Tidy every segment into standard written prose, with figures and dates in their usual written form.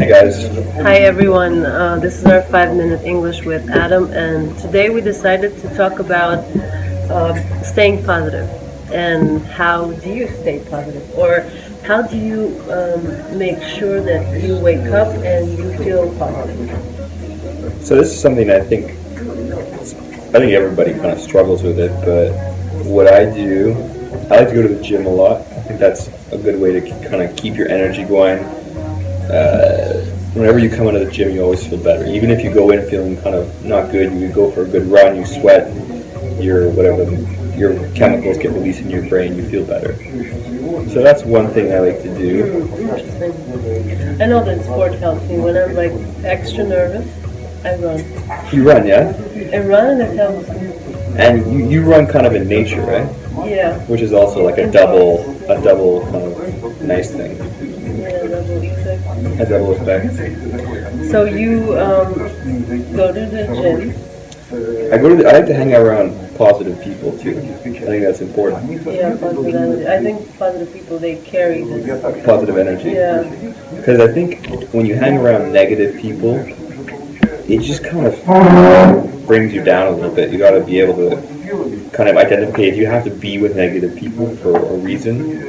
guys. Hi everyone, this is our 5 minute English with Adam, and today we decided to talk about staying positive and how do you stay positive, or how do you make sure that you wake up and you feel positive. So this is something I think everybody kind of struggles with it, but what I do, I like to go to the gym a lot. I think that's a good way to kind of keep your energy going. Whenever you come into the gym, you always feel better. Even if you go in feeling kind of not good, you go for a good run, you sweat, your chemicals get released in your brain, you feel better. So that's one thing I like to do. Interesting. I know that sport helps me when I'm like extra nervous. I run. You run, yeah? I run and it helps me. And you run kind of in nature, right? Yeah. Which is also like a double kind of nice thing. Yeah, double effect. A double effect. So you go to the gym. I like to hang out around positive people too. I think that's important. Yeah, positive energy. I think positive people, they carry this. Positive energy. Yeah. Because I think when you hang around negative people, it just kind of brings you down a little bit. You got to be able to kind of identify if you have to be with negative people for a reason.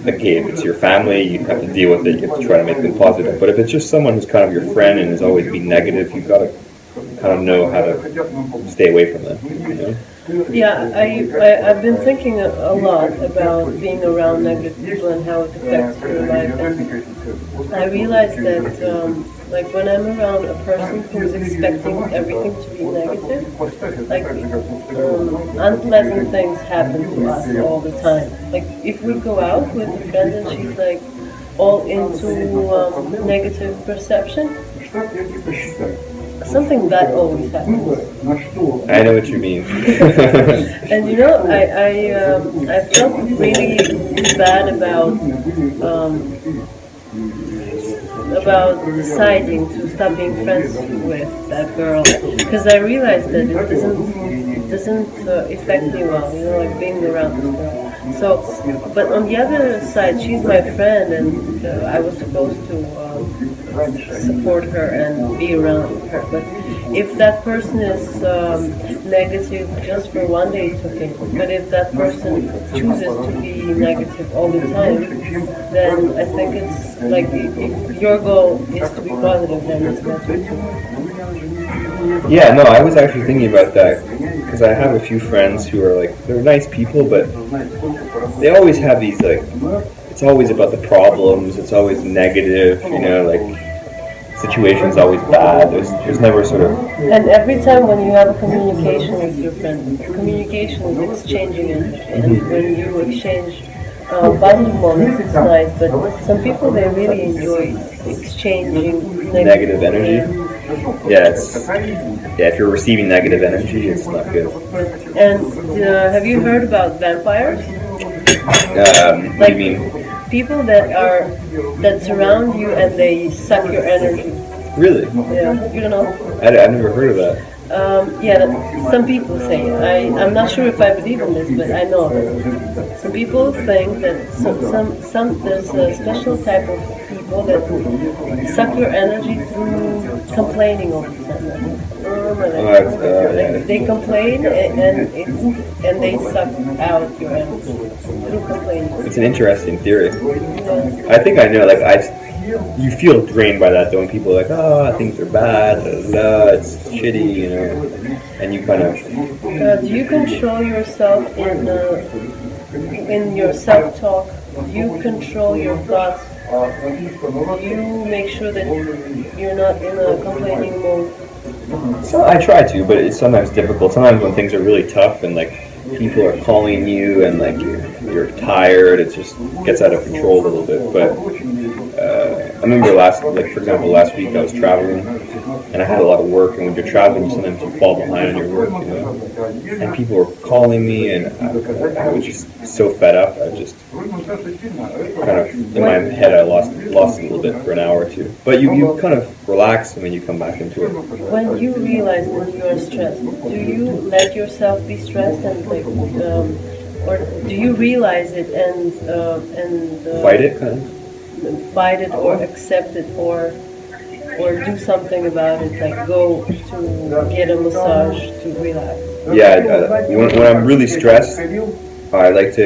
Okay, if it's your family, you have to deal with it. You have to try to make them positive. But if it's just someone who's kind of your friend and is always being negative, you've got to kind of know how to stay away from them. You know? Yeah, I've been thinking a lot about being around negative people and how it affects your life. And I realized that like when I'm around a person who's expecting everything to be negative, like unpleasant things happen to us all the time. Like if we go out with a friend and she's like all into negative perception, something bad always happens. I know what you mean. And you know, I felt really bad about deciding to stop being friends with that girl, because I realized that it doesn't affect me well, you know, like being around this girl. So, but on the other side, she's my friend, and I was supposed to support her and be around her. But if that person is negative just for one day, it's okay. But if that person chooses to be negative all the time, then I think it's like if your goal is to be positive, then it's not good too. Yeah, no, I was actually thinking about that because I have a few friends who are like, they're nice people, but they always have these like, it's always about the problems, it's always negative, you know, like situation's always bad. There's never sort of. And every time when you have a communication with your friend, communication is exchanging energy. And when you exchange positive moments, it's nice. But some people, they really enjoy exchanging Negative energy. Yeah, if you're receiving negative energy, it's not good. And have you heard about vampires? What do you mean? People that surround you and they suck your energy. Really? Yeah, you don't know. I've never heard of that. Yeah, some people say. I'm not sure if I believe in this, but I know of it. Some people think that some there's a special type of people that suck your energy through complaining all the time. Like they complain and they suck out your energy through complaining. It's an interesting theory. Yeah. I think I know. You feel drained by that, though, when people are like, "Oh, things are bad, it's shitty," you know, and you kind of. Do you control yourself in your self-talk? Do you control your thoughts? Do you make sure that you're not in a complaining mode? So I try to, but it's sometimes difficult. Sometimes when things are really tough and like people are calling you and like you're tired, it just gets out of control a little bit. But I remember for example, last week I was traveling and I had a lot of work. And when you're traveling, sometimes you fall behind on your work, you know. And people were calling me, and I was just so fed up. I just kind of in my head, I lost it a little bit for an hour or two. But you kind of relax when you come back into it. When you realize that you are stressed, do you let yourself be stressed and like, or do you realize it and Fight it, kind of. fight it or accept it, or or do something about it, like go to get a massage to relax? Yeah, when I'm really stressed, I like to.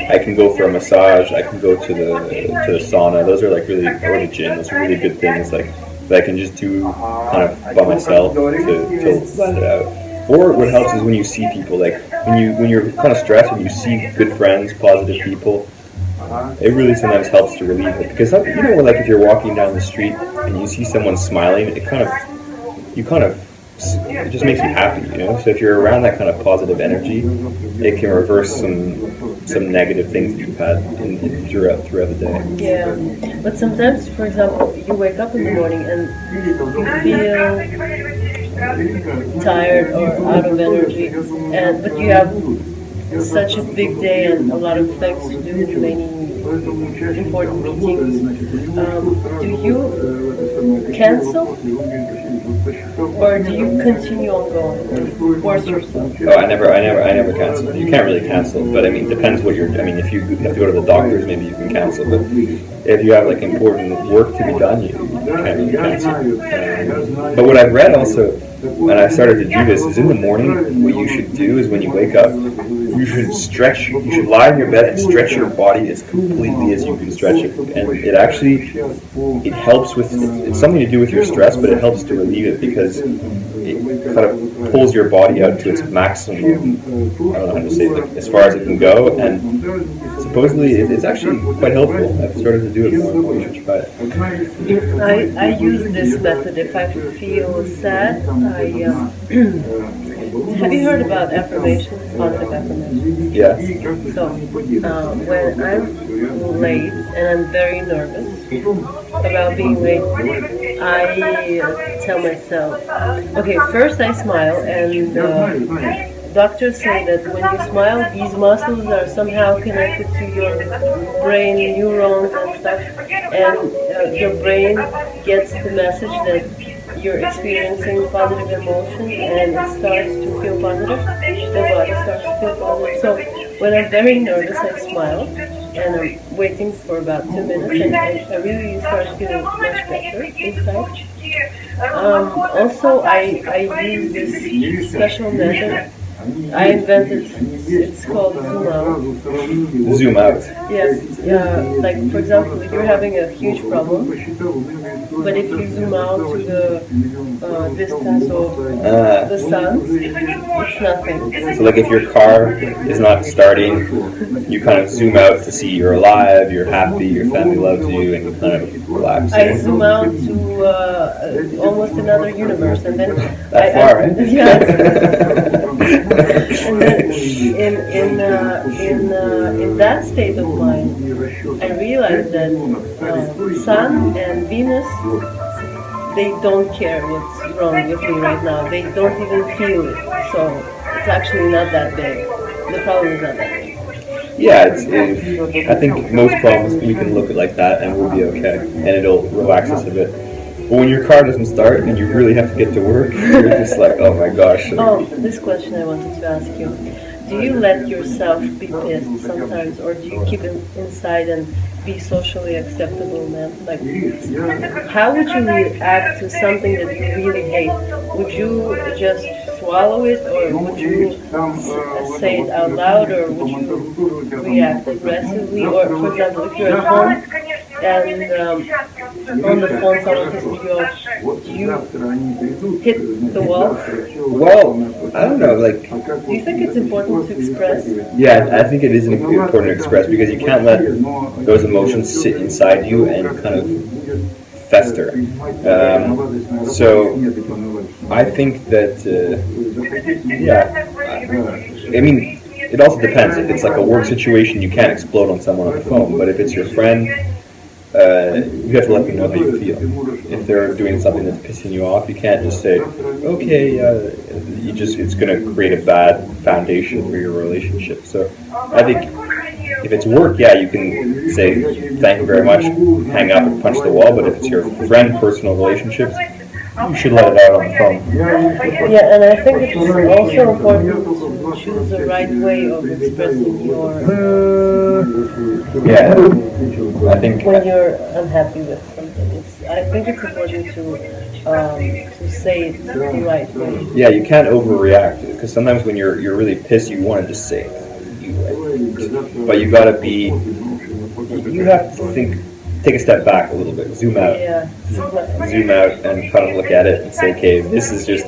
I can go for a massage. I can go to the sauna. Those are like really, or the gym. Those are really good things. Like that I can just do kind of by myself to let it out. Or what helps is when you see people. Like when you're kind of stressed and you see good friends, positive people. It really sometimes helps to relieve it because like if you're walking down the street and you see someone smiling, it just makes you happy. So if you're around that kind of positive energy, it can reverse some negative things that you've had throughout the day. Yeah, but sometimes, for example, you wake up in the morning and you feel tired or out of energy, but you have such a big day and a lot of things to do, many important meetings. Do you cancel, or do you continue on going? Force yourself? Oh, I never cancel. You can't really cancel, but I mean, it depends what you're. I mean, if you have to go to the doctors, maybe you can cancel. But if you have like important work to be done, you can't really cancel. But what I've read also, and I started to do this, is in the morning, what you should do is when you wake up, you should stretch. You should lie in your bed and stretch your body as completely as you can stretch it, and it helps with. It's something to do with your stress, but it helps to relieve it because it kind of pulls your body out to its maximum. I don't know how to say it, like, as far as it can go, and supposedly it's actually quite helpful. I've started to do it more. You should try it. I use this method if I feel sad. Have you heard about affirmations, positive affirmations? Yeah. So, when I'm late and I'm very nervous about being late, I tell myself, okay, first I smile, and doctors say that when you smile, these muscles are somehow connected to your brain neurons and stuff, and your brain gets the message that you're experiencing positive emotion and it starts to feel positive, the body starts to feel positive. So when I'm very nervous, I smile and I'm waiting for about 2 minutes and I really start feeling much better inside. Also, I use this special method I invented. It's called zoom out. Zoom out. Yes. Like for example, if you're having a huge problem, but if you zoom out to the distance of the sun, it's nothing. So like if your car is not starting, you kind of zoom out to see you're alive, you're happy, your family loves you, and you kind of relax. I zoom out to almost another universe, and then that far, right? Yeah. And then in that state of mind, I realized that Sun and Venus, they don't care what's wrong with me right now. They don't even feel it. So it's actually not that big. The problem is not that big. Yeah, I think most problems we can look at like that and we'll be okay, and it'll relax us a bit. But when your car doesn't start and you really have to get to work, you're just like, oh my gosh. Oh, this question I wanted to ask you. Do you let yourself be pissed sometimes, or do you keep it inside and be socially acceptable, man? Like, how would you react to something that you really hate? Would you just swallow it, or would you say it out loud, or would you react aggressively? Or, for example, if you're at home and on the phone someone pisses you off, do you hit the wall? Well, I don't know, like... Do you think it's important to express? Yeah, I think it is important to express because you can't let those emotions sit inside you and kind of fester. So I think that, I mean, it also depends. If it's like a work situation, you can't explode on someone on the phone. But if it's your friend, you have to let them know how you feel. If they're doing something that's pissing you off, you can't just say, okay, it's going to create a bad foundation for your relationship. So I think if it's work, yeah, you can say, thank you very much, hang up and punch the wall. But if it's your friend, personal relationships, you should let it out on the phone. Yeah, and I think it's also important to choose the right way of expressing your Yeah, I think when you're unhappy with something. I think it's important to say it the right way. yeah, you can't overreact because sometimes when you're really pissed, you want to just say you, but you gotta be. You have to take a step back a little bit, zoom out, Yeah. zoom out, and kind of look at it and say, okay, this is just.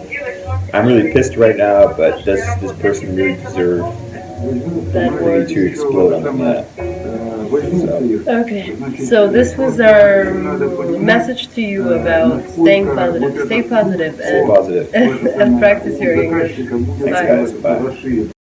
I'm really pissed right now, but does this person really deserve That me word. to explode on them? Yeah. So. Okay, so this was our message to you about staying positive. Stay positive Stay and, positive. and practice your English. Thanks, guys. Bye.